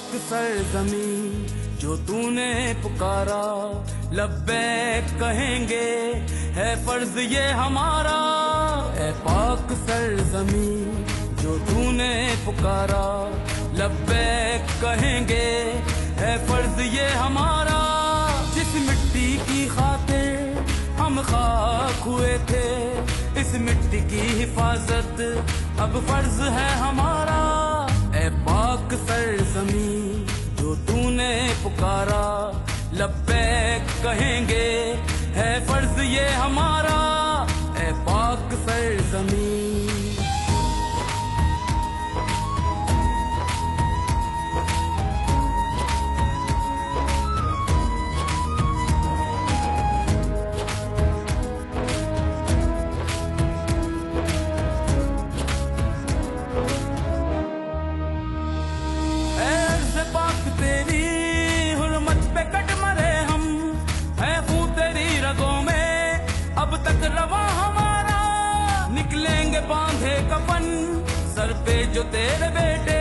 पाक सरजमी जो तूने पुकारा, लब्बैक कहेंगे है फर्ज ये हमारा। ए पाक सरजमी जो तूने पुकारा, लब्बैक कहेंगे है फर्ज ये हमारा। जिस मिट्टी की खातिर हम खाक हुए थे, इस मिट्टी की हिफाजत अब फर्ज है हमारा। ए पाक सरजमी जो तूने पुकारा, लब्बैक कहेंगे है फर्ज ये हमारा। ए पाक सरजमी। अब तक रवा हमारा, निकलेंगे बांधे कफन सर पे जो तेरे बेटे,